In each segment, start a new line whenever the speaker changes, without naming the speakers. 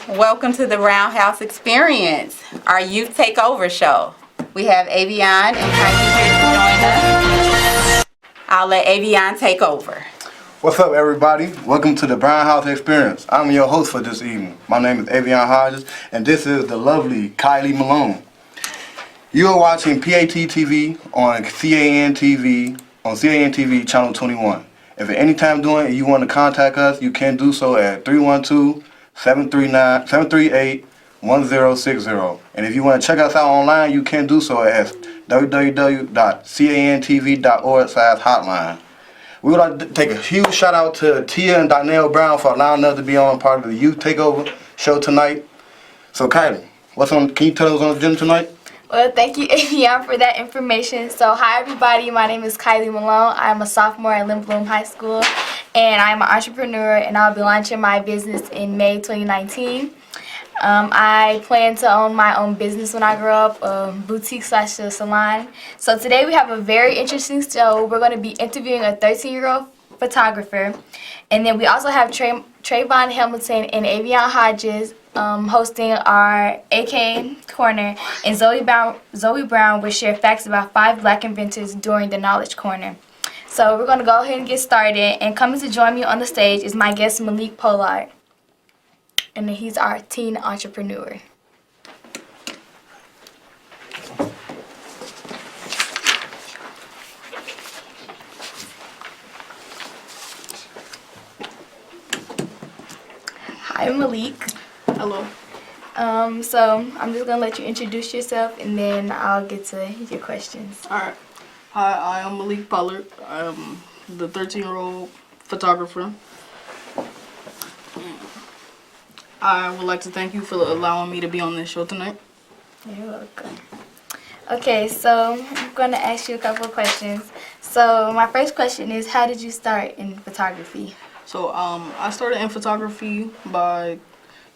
Welcome to the Roundhouse Experience, our youth takeover show. We have Avion and Kylie here to join us. I'll let Avion take over.
What's up, everybody? Welcome to the Roundhouse Experience. I'm your host for this evening. My name is Avion Hodges, and this is the lovely Kylie Malone. You are watching PAT TV on CAN TV, channel 21. If at any time during you want to contact us, you can do so at 312-738-1060. And if you want to check us out online, you can do so at www.cantv.org/hotline. We would like to take a huge shout out to Tia and Donnell Brown for allowing us to be on part of the Youth Takeover show tonight. So Kylie, can you tell us on the agenda tonight?
Well, thank you, Avion, for that information. So, hi, everybody. My name is Kylie Malone. I'm a sophomore at Lynn Bloom High School, and I'm an entrepreneur, and I'll be launching my business in May 2019. I plan to own my own business when I grow up, a boutique/salon. So, today we have a very interesting show. We're going to be interviewing a 13-year-old photographer, and then we also have Trayvon Hamilton and Avion Hodges hosting our AK Corner, and Zoey Brown will share facts about 5 Black inventors during the Knowledge Corner. So we're going to go ahead and get started, and coming to join me on the stage is my guest Malik Pollard, and he's our teen entrepreneur. Hi Malik.
Hello.
So I'm just gonna let you introduce yourself, and then I'll get to your questions.
All right. Hi, I am Malik Pollard. I am the 13-year-old photographer. I would like to thank you for allowing me to be on this show tonight.
You're welcome. Okay, so I'm gonna ask you a couple of questions. So my first question is, how did you start in photography?
So I started in photography by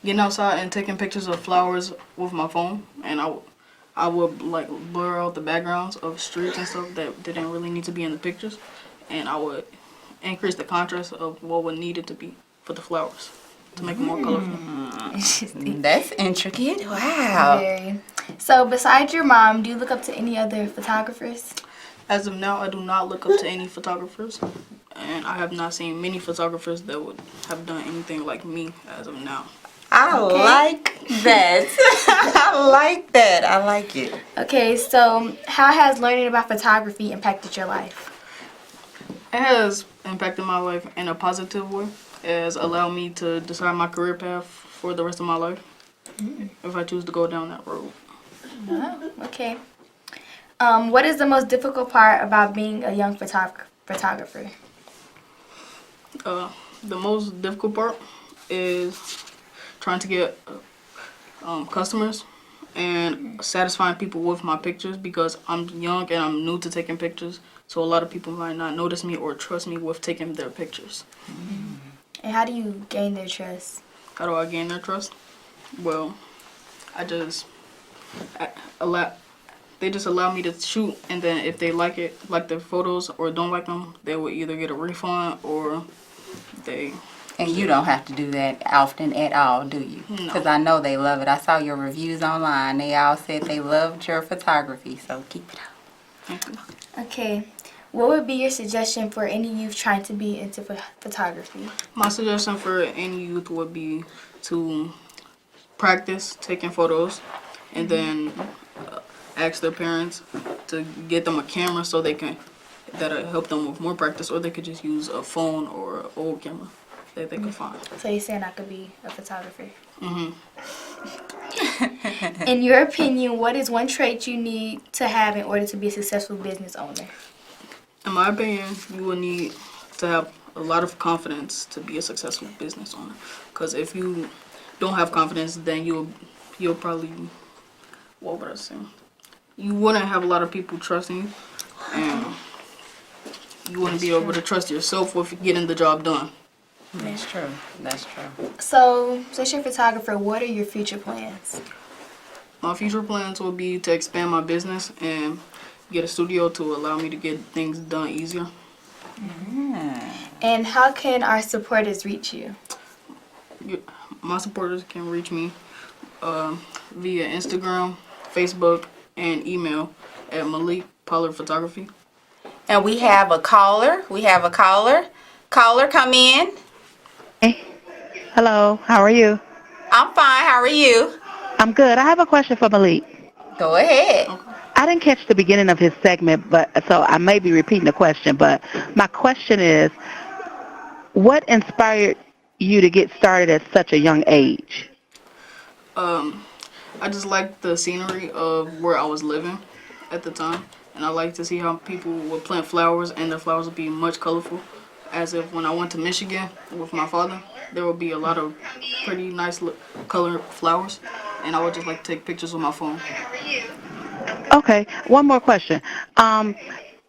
getting outside and taking pictures of flowers with my phone, and I would like blur out the backgrounds of streets and stuff that didn't really need to be in the pictures, and I would increase the contrast of what would needed to be for the flowers to make it more colorful.
That's intricate. Wow.
Very. So besides your mom, do you look up to any other photographers?
As of now, I do not look up to any photographers, and I have not seen many photographers that would have done anything like me as of now.
I like that. I like that. I like it.
Okay, so how has learning about photography impacted your life?
It has impacted my life in a positive way. It has allowed me to decide my career path for the rest of my life if I choose to go down that road.
Oh, okay. What is the most difficult part about being a young photographer?
The most difficult part is trying to get customers and satisfying people with my pictures, because I'm young and I'm new to taking pictures, so a lot of people might not notice me or trust me with taking their pictures.
And how do you gain their trust?
How do I gain their trust? Well, they just allow me to shoot, and then if they like the photos, or don't like them, they will either get a refund or they...
And you don't have to do that often at all, do you?
No.
Because I know they love it. I saw your reviews online. They all said they loved your photography, so keep it up.
Thank you.
Okay. What would be your suggestion for any youth trying to be into photography?
My suggestion for any youth would be to practice taking photos, and then ask their parents to get them a camera so that'll help them with more practice, or they could just use a phone or an old camera that they could find.
So you're saying I could be a photographer?
Mm-hmm.
In your opinion, what is one trait you need to have in order to be a successful business owner?
In my opinion, you will need to have a lot of confidence to be a successful business owner. Because if you don't have confidence, then you'll probably, what would I say? You wouldn't have a lot of people trusting you, and you wouldn't be able to trust yourself with getting the job done.
That's true. That's true.
So, since you're a photographer, what are your future plans?
My future plans will be to expand my business and get a studio to allow me to get things done easier.
And how can our supporters reach you?
my supporters can reach me via Instagram, Facebook, and email at Malik Pollard Photography.
And we have a caller. Caller, come in.
Hello, how are you?
I'm fine. How are you?
I'm good. I have a question for Malik.
Go ahead.
I didn't catch the beginning of his segment, but so I may be repeating the question, but my question is, what inspired you to get started at such a young age?
I just liked the scenery of where I was living at the time, and I liked to see how people would plant flowers, and the flowers would be much colorful. As if when I went to Michigan with my father, there would be a lot of pretty nice colored flowers, and I would just like to take pictures with my phone.
Okay, one more question.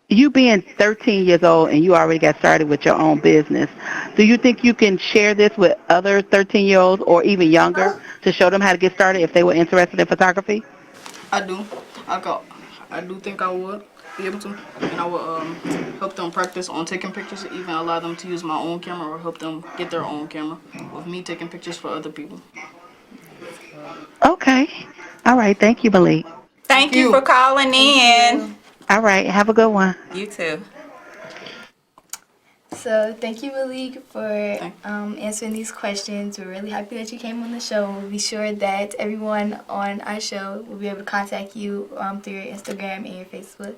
You being 13 years old and you already got started with your own business, do you think you can share this with other 13-year-olds or even younger to show them how to get started if they were interested in photography?
I do. I do think I would be able to, and I would help them practice on taking pictures, even allow them to use my own camera or help them get their own camera with me taking pictures for other people.
Okay. All right. Thank you, Malik.
Thank you for calling in.
All right. Have a good one.
You too.
So thank you, Malik, for answering these questions. We're really happy that you came on the show. We'll be sure that everyone on our show will be able to contact you through your Instagram and your Facebook.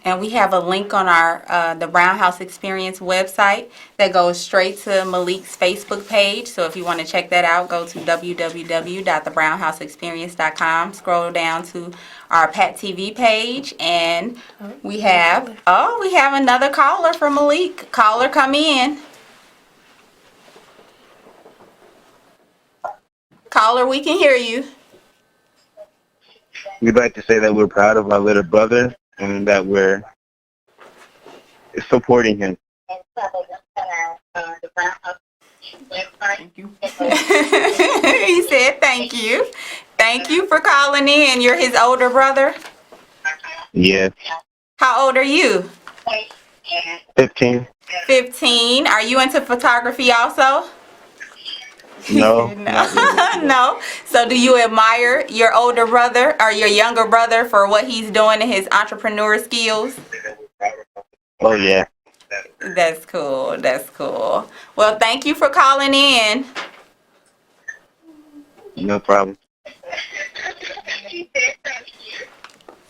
And we have a link on our the Brown House Experience website that goes straight to Malik's Facebook page. So if you want to check that out, go to www.thebrownhouseexperience.com. Scroll down to our Pat TV page, and we have another caller for Malik. Caller, come in. Caller, we can hear you.
We'd like to say that we're proud of our little brother and that we're supporting him.
Thank you.
He said thank you. Thank you for calling in. You're his older brother?
Yeah.
How old are you?
15.
15. Are you into photography also?
No.
No. So do you admire your older brother or your younger brother for what he's doing in his entrepreneur skills?
Oh, yeah.
That's cool. That's cool. Well, thank you for calling in.
No problem.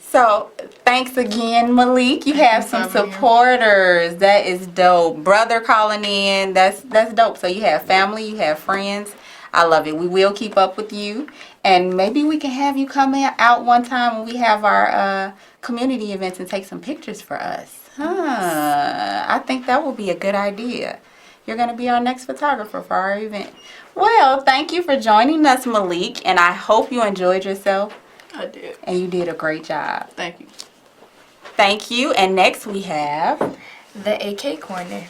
So, thanks again, Malik. You have some supporters. That is dope. Brother calling in. That's dope. So you have family, you have friends. I love it. We will keep up with you, and maybe we can have you come out one time when we have our community events and take some pictures for us. I think that will be a good idea. You're going to be our next photographer for our event. Well, thank you for joining us, Malik, and I hope you enjoyed yourself.
I did.
And you did a great job.
Thank you.
Thank you. And next we have
The AK Corner.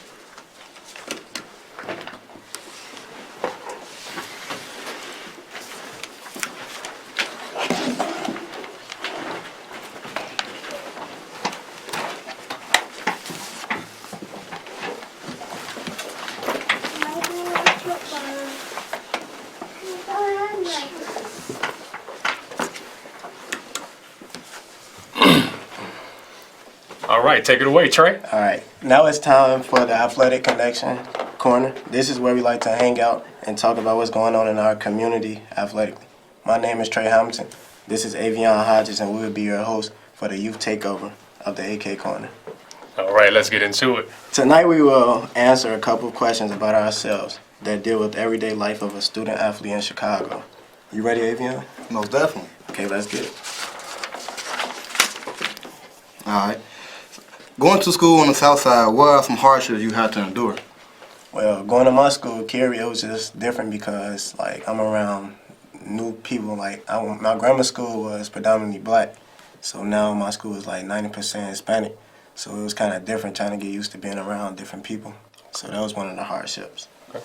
All right, take it away, Trey.
All right, now it's time for the Athletic Connection Corner. This is where we like to hang out and talk about what's going on in our community athletically. My name is Trey Hamilton. This is Avion Hodges, and we will be your host for the youth takeover of the AK Corner.
All right, let's get into it.
Tonight we will answer a couple of questions about ourselves that deal with the everyday life of a student athlete in Chicago. You ready, Avion?
Most definitely.
Okay, let's get it.
All right. Going to school on the south side, what are some hardships you had to endure?
Well, going to my school, Kerry, it was just different because, like, I'm around new people. Like, my grammar school was predominantly black, so now my school is like 90% Hispanic. So it was kind of different trying to get used to being around different people. So that was one of the hardships.
Okay.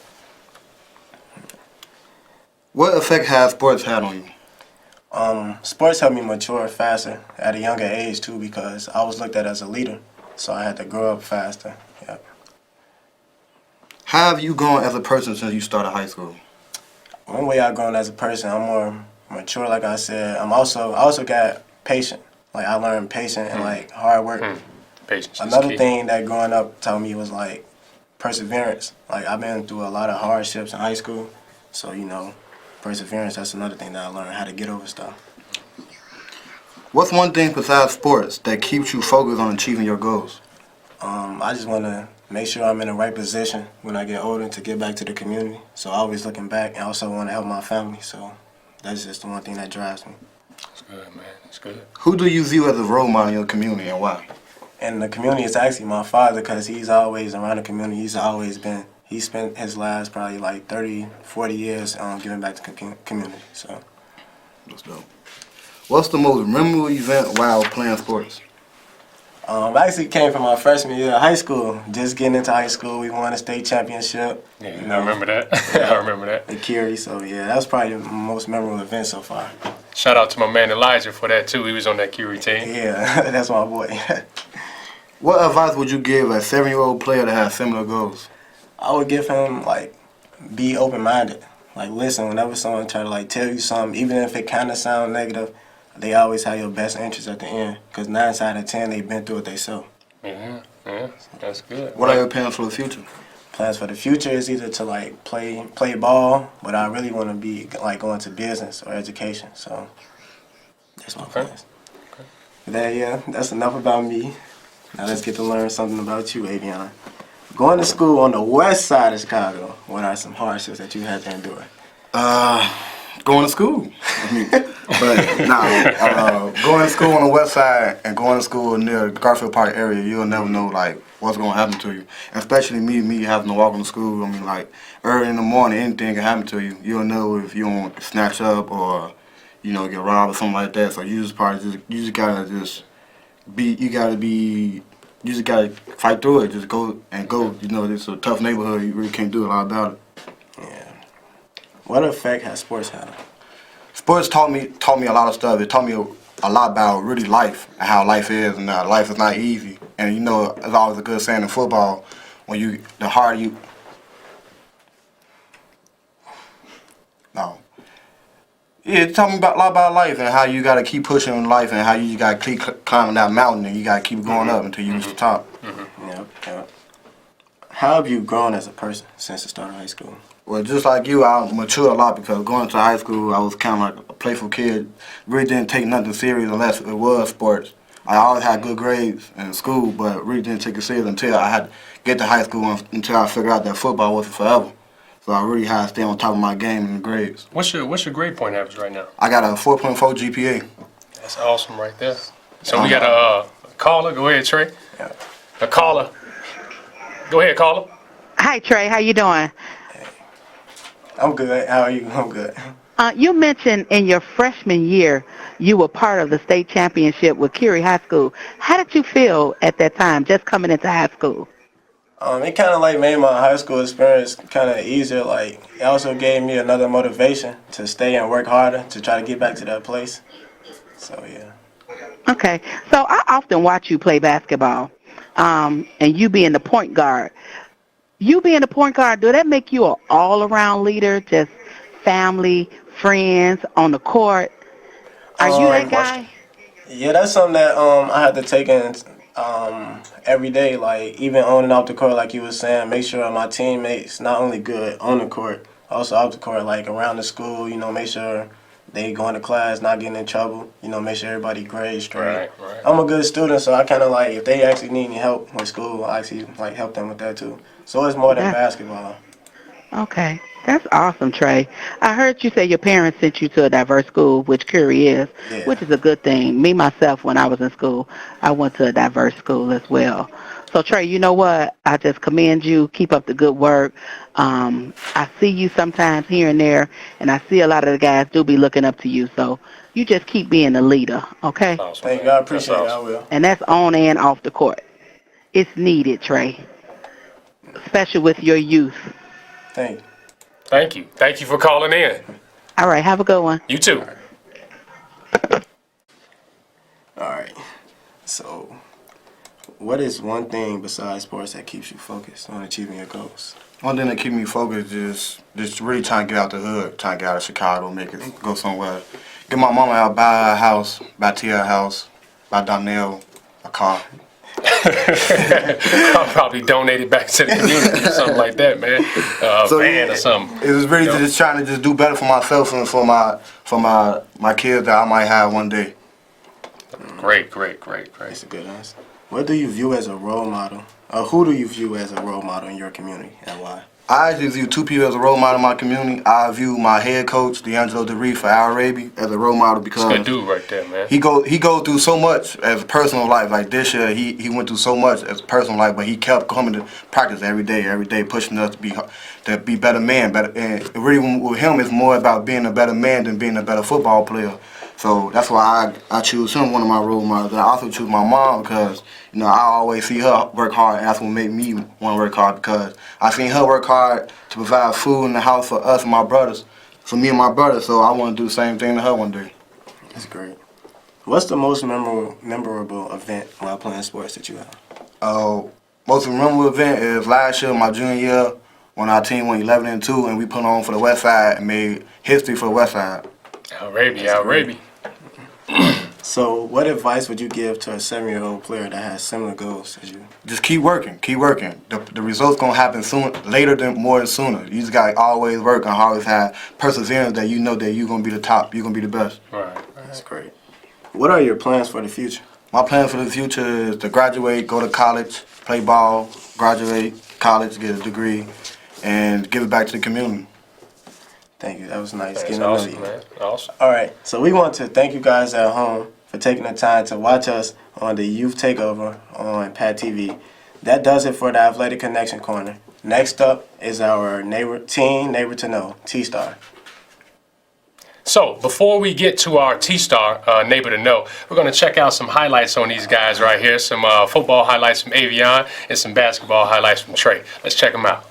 What effect has sports had on you?
Sports helped me mature faster at a younger age, too, because I was looked at as a leader. So I had to grow up faster. Yep.
How have you grown as a person since you started high school?
one way I've grown as a person, I'm more mature, like I said. I also got patient. Like, I learned patience and, like, hard work.
Patience is
Another
key.
thing that growing up taught me was, like, perseverance. Like, I've been through a lot of hardships in high school. So, you know, perseverance, that's another thing that I learned, how to get over stuff.
What's one thing besides sports that keeps you focused on achieving your goals?
I just want to make sure I'm in the right position when I get older to get back to the community. So always looking back, and also want to help my family. So that's just the one thing that drives me.
That's good, man. That's good.
Who do you view as a role model in your community and why?
And the community is actually my father, because he's always around the community. He spent his last probably like 30, 40 years giving back to the community. So
That's dope. What's the most memorable event while playing sports?
I actually came from my freshman year of high school. Just getting into high school, we won a state championship.
Yeah,
you know,
I remember that. I remember that.
the Curie. So yeah, that was probably the most memorable event so far.
Shout out to my man Elijah for that too. He was on that Curie team.
Yeah, that's my boy.
What advice would you give a 7-year-old player that has similar goals?
I would give him, like, be open-minded. Like, listen, whenever someone try to, like, tell you something, even if it kind of sounds negative, they always have your best interest at the end. Because 9 out of 10, they've been through it themselves.
Yeah, that's good.
What are your plans for the future?
Plans for the future is either to, like, play ball, but I really want to be, like, going to business or education. So that's my plans. Okay. That's enough about me. Now let's get to learn something about you, Avion. Going to school on the west side of Chicago, what are some hardships that you had to endure?
Going to school. Going to school on the west side and going to school near the Garfield Park area, you'll never know, like, what's going to happen to you. And especially me having to walk into school. I mean, like, early in the morning, anything can happen to you. You'll know if you don't snatch up or, you know, get robbed or something like that. So you just gotta fight through it. Just go. You know, it's a tough neighborhood. You really can't do a lot about it.
Yeah. What effect has sports had?
Sports taught me a lot of stuff. It taught me a lot about really life and how life is, and life is not easy. And you know, there's always a good saying in football: the harder you. No. Yeah, it taught me a lot about life and how you gotta keep pushing in life and how you gotta keep climbing that mountain and you gotta keep going up until you reach the top.
Yep. How have you grown as a person since the start of high school?
Well, just like you, I matured a lot because going to high school, I was kind of like a playful kid. Really didn't take nothing serious unless it was sports. I always had good grades in school, but really didn't take it serious until I had to get to high school, until I figured out that football wasn't forever. So I really had to stay on top of my game in the grades.
What's your grade point average right now?
I got a 4.4 GPA.
That's awesome right there. So we got a caller. Go ahead, Trey.
Yeah.
A caller. Go ahead, caller.
Hi, Trey. How you doing?
I'm good. How are you? I'm good.
You mentioned in your freshman year you were part of the state championship with Curie High School. How did you feel at that time, just coming into high school?
It kind of like made my high school experience kind of easier. Like, it also gave me another motivation to stay and work harder to try to get back to that place. So yeah.
Okay, so I often watch you play basketball, and you being the point guard. You being the point guard, do that make you an all-around leader, just family, friends, on the court? Are you that guy?
Yeah, that's something that I have to take in every day. Like, even on and off the court, like you were saying, make sure my teammates not only good on the court, also off the court, like around the school. You know, make sure they going to class, not getting in trouble. You know, make sure everybody grades straight.
Right.
I'm a good student, so I kind of like, if they actually need any help with school, I actually like help them with that too. So it's more than basketball.
Okay, that's awesome, Trey. I heard you say your parents sent you to a diverse school, which Curie is, which is a good thing. Me, myself, when I was in school, I went to a diverse school as well. So, Trey, you know what? I just commend you. Keep up the good work. I see you sometimes here and there, and I see a lot of the guys do be looking up to you. So you just keep being a leader, okay?
Awesome,
Thank you. I appreciate it. I will.
And that's on and off the court. It's needed, Trey, especially with your youth.
Thank you.
Thank you. Thank you for calling in.
All right, have a good one.
You too.
All right. So, what is one thing besides sports that keeps you focused on achieving your goals?
One thing that keep me focused is just really trying to get out the hood, trying to get out of Chicago, make it go somewhere. Get my mama out, buy her a house, buy Tia a house, buy Donnell a car.
I'll probably donate it back to the community or something like that, man. Van or something.
It was really just trying to just do better for myself and for my kids that I might have one day.
Great.
That's a good answer. What do you view as a role model? Or who do you view as a role model in your community and why?
I actually view two people as a role model in my community. I view my head coach, D'Angelo DeRee for Al Raby, as a role model because
That's a good dude right there, man.
he go through so much as a personal life. Like this year, he went through so much as a personal life, but he kept coming to practice every day, pushing us to be better men. And really, with him, it's more about being a better man than being a better football player. So that's why I choose him, one of my role models. And I also choose my mom because, I always see her work hard, and that's what made me want to work hard because I seen her work hard to provide food in the house for us and my brothers, for me and my brother, so I want to do the same thing to her one day.
That's great. What's the most memorable event while playing sports that you have?
Most memorable event is last year, my junior year, when our team went 11-2, and we put on for the West Side and made history for the West Side.
Al Raby.
So what advice would you give to a 7-year-old player that has similar goals as you?
Just keep working. The results gonna happen later than more than sooner. You just gotta always work and always have perseverance that you know that you're gonna be the top, you're gonna be the best.
Right.
That's great. What are your plans for the future?
My plan for the future is to graduate, go to college, play ball, graduate, college, get a degree, and give it back to the community.
Thank you. That was nice.
That's
Getting to know
awesome,
you.
man. Awesome.
All right. So we want to thank you guys at home for taking the time to watch us on the Youth Takeover on Pat TV. That does it for the Athletic Connection Corner. Next up is our neighbor to know, T-Star.
So before we get to our T-Star, neighbor to know, we're going to check out some highlights on these guys right here. Some football highlights from Avion and some basketball highlights from Trey. Let's check them out.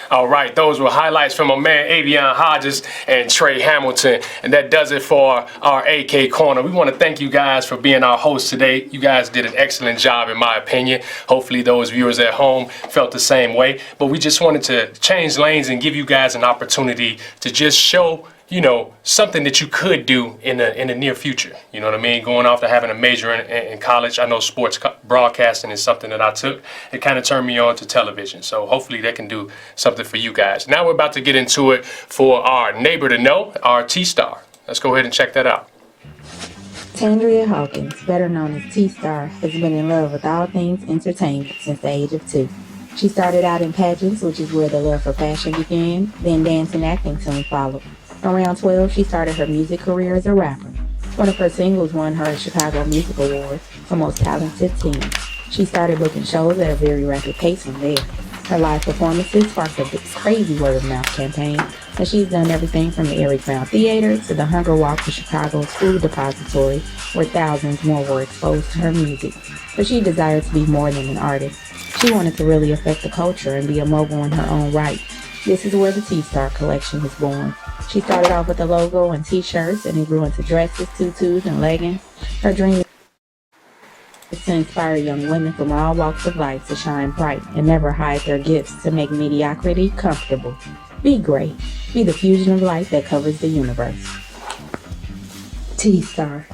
All right, those were highlights from my man Avion Hodges and Trey Hamilton, and that does it for our AK Corner. We want to thank you guys for being our hosts today. You guys did an excellent job, in my opinion. Hopefully those viewers at home felt the same way, but we just wanted to change lanes and give you guys an opportunity to just show, you know, something that you could do in the near future. You know what I mean? Going off to having a major in college. I know sports broadcasting is something that I took. It kind of turned me on to television. So hopefully that can do something for you guys. Now we're about to get into it for our neighbor to know, our T-Star. Let's go ahead and check that out.
Tandria Hawkins, better known as T-Star, has been in love with all things entertainment since the age of 2. She started out in pageants, which is where the love for fashion began, then dance and acting soon followed. Around 12, she started her music career as a rapper. One of her singles won her a Chicago Music Award for Most Talented Teen. She started booking shows at a very rapid pace from there. Her live performances sparked a crazy word-of-mouth campaign, and she's done everything from the Eric Brown Theater to the Hunger Walk to Chicago's Food Depository, where thousands more were exposed to her music. But she desired to be more than an artist. She wanted to really affect the culture and be a mogul in her own right. This is where the T-Star collection was born. She started off with a logo and t-shirts, and it grew into dresses, tutus, and leggings. Her dream is to inspire young women from all walks of life to shine bright and never hide their gifts to make mediocrity comfortable. Be great. Be the fusion of light that covers the universe. T-Star.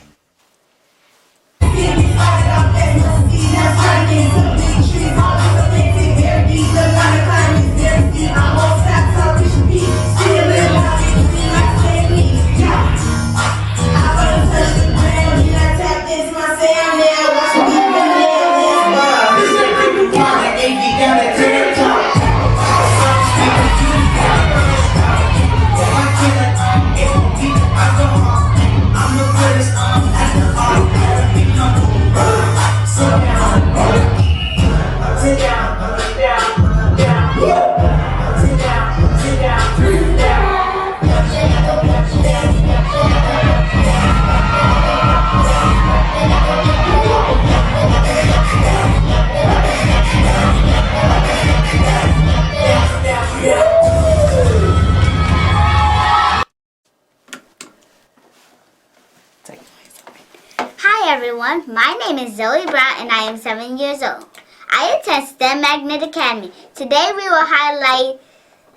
Hi everyone, my name is Zoey Brown and I am 7 years old. I attend STEM Magnet Academy. Today we will highlight,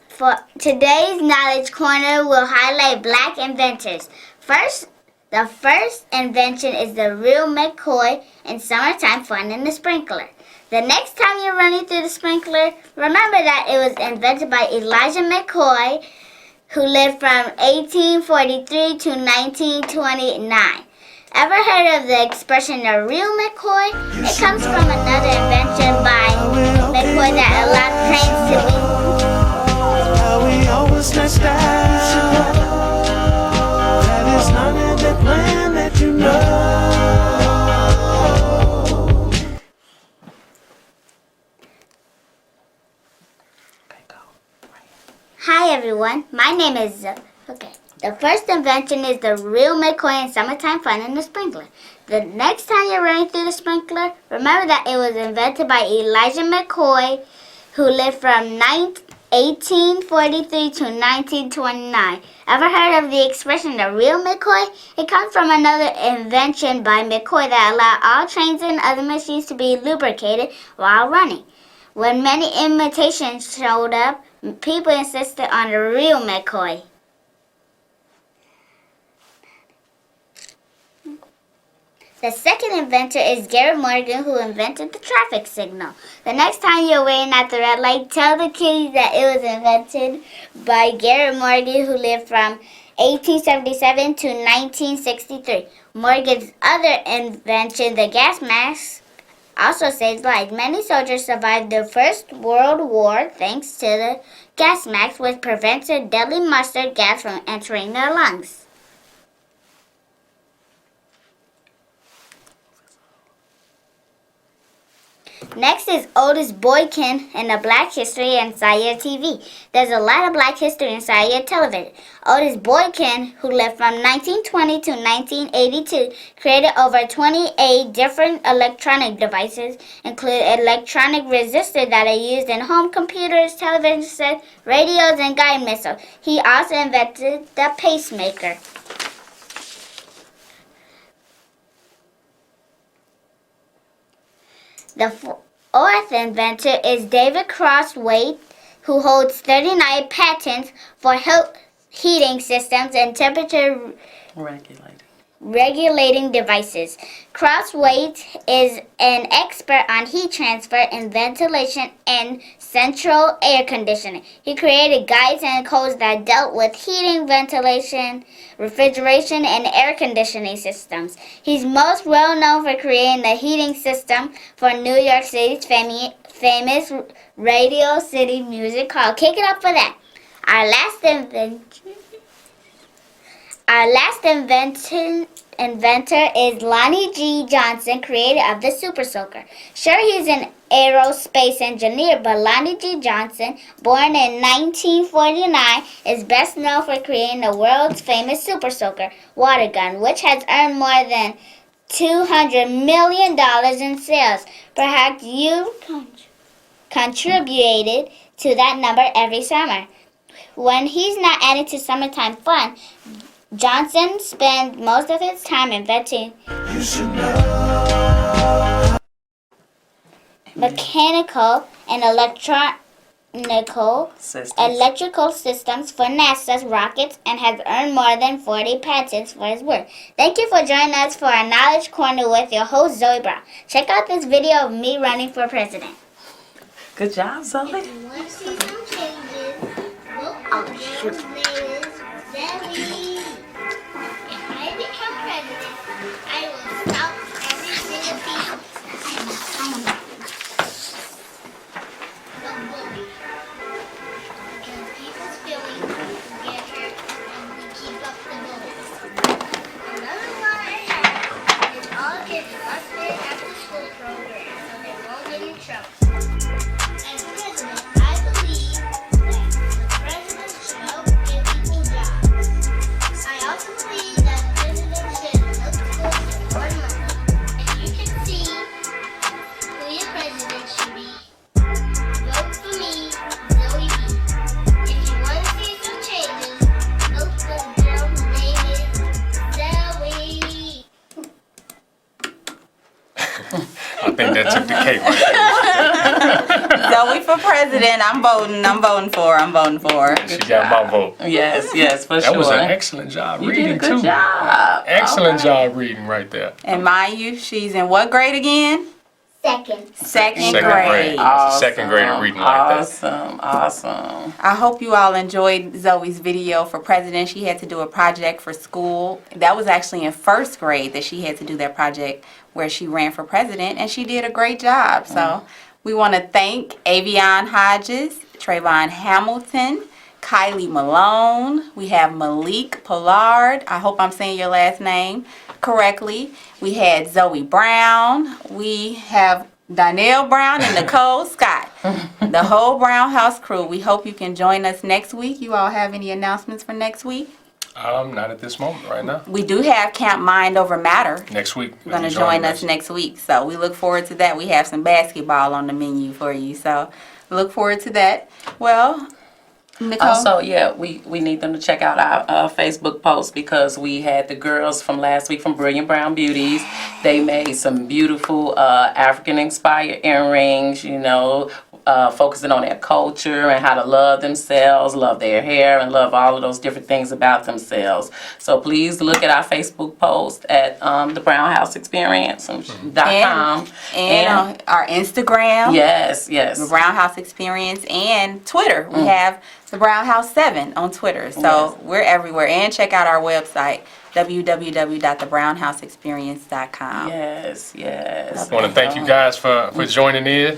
for today's Knowledge Corner, will highlight Black inventors. The first invention is the Real Mccoy and summertime fun in the sprinkler. The next time you're running through the sprinkler, remember that it was invented by Elijah McCoy, who lived from 1843 to 1929. Ever heard of the expression the real McCoy? It comes from another invention by McCoy that allowed trains to be moved. We always messed up. That is not in the plan that you know. Hi everyone, my name is The first invention is the Real McCoy and summertime fun in the sprinkler. The next time you're running through the sprinkler, remember that it was invented by Elijah McCoy, who lived from 1843 to 1929. Ever heard of the expression the Real McCoy? It comes from another invention by McCoy that allowed all trains and other machines to be lubricated while running. When many imitations showed up, people insisted on the Real McCoy. The second inventor is Garrett Morgan, who invented the traffic signal. The next time you're waiting at the red light, tell the kids that it was invented by Garrett Morgan, who lived from 1877 to 1963. Morgan's other invention, the gas mask, also saved lives. Many soldiers survived the First World War thanks to the gas mask, which prevented deadly mustard gas from entering their lungs. Next is Otis Boykin in the Black History inside your TV. There's a lot of Black history inside your television. Otis Boykin, who lived from 1920 to 1982, created over 28 different electronic devices, including electronic resistors that are used in home computers, television sets, radios, and guide missiles. He also invented the pacemaker. The fourth inventor is David Crosswaite, who holds 39 patents for heating systems and temperature regulating devices. Crosswaite is an expert on heat transfer and ventilation and central air conditioning. He created guides and codes that dealt with heating, ventilation, refrigeration, and air conditioning systems. He's most well known for creating the heating system for New York City's famous Radio City Music Hall. Kick it up for that. Our last inventor is Lonnie G Johnson, creator of the Super Soaker. Sure, he's an aerospace engineer, but Lonnie G Johnson, born in 1949, is best known for creating the world's famous Super Soaker water gun, which has earned more than $200 million in sales. Perhaps you contributed to that number every summer. When he's not adding to summertime fun, Johnson spends most of his time inventing mechanical and electrical systems for NASA's rockets and has earned more than 40 patents for his work. Thank you for joining us for our Knowledge Corner with your host, Zoey Brown. Check out this video of me running for president.
Good job, Zoey.
If you want to see some changes, oh, shoot. His name is Zoey. If I become president, I will stop every single piece. Don't bully. Because people's feelings get hurt and we keep up the bullies. Another law I have is all kids must stay after school program so they won't get in trouble. As president, I believe that the president should help give people jobs. I also believe that the president should help schools get more money. If you can see who your president should be, vote for me, Zoey B. If you want to see some changes, vote for the girl whose name is Zoey.
I think that took the cake right
Zoey for president. I'm voting for.
there. She got my vote.
Yes, for sure.
That was an excellent job
You
reading,
did a good
too.
job.
Excellent
All right.
job reading right there.
And mind you, she's in what grade again?
Second.
Second
Second
grade.
grade. That's a second grader reading like that.
Awesome.
I hope you all enjoyed Zoey's video for president. She had to do a project for school. That was actually in first grade that she had to do that project where she ran for president, and she did a great job. So we want to thank Avion Hodges, Trayvon Hamilton, Kylie Malone. We have Malik Pollard. I hope I'm saying your last name correctly. We had Zoey Brown. We have Donnell Brown and Nicole Scott. The whole Brown House crew. We hope you can join us next week. You all have any announcements for next week?
Not at this moment right now.
We do have Camp Mind Over Matter.
Next week.
Going to join us next week. So we look forward to that. We have some basketball on the menu for you. So look forward to that. Well, Nicole?
Also, we need them to check out our Facebook post because we had the girls from last week from Brilliant Brown Beauties. They made some beautiful African-inspired earrings, focusing on their culture and how to love themselves, love their hair, and love all of those different things about themselves. So please look at our Facebook post at the Brown House Experience.com.
And our Instagram.
Yes.
The Brown House Experience, and Twitter. We have the Brown House 7 on Twitter. So we're everywhere. And check out our website, www.thebrownhouseexperience.com.
Yes.
I want to thank you guys for joining in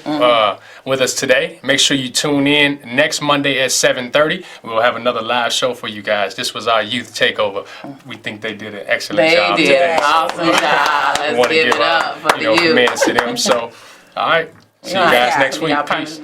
with us today. Make sure you tune in next Monday at 7:30. We'll have another live show for you guys. This was our youth takeover. We think they did an excellent job today.
They did an awesome job. Let's give it up for the youth.
Comments to them. So, all right. See you guys next week. Peace.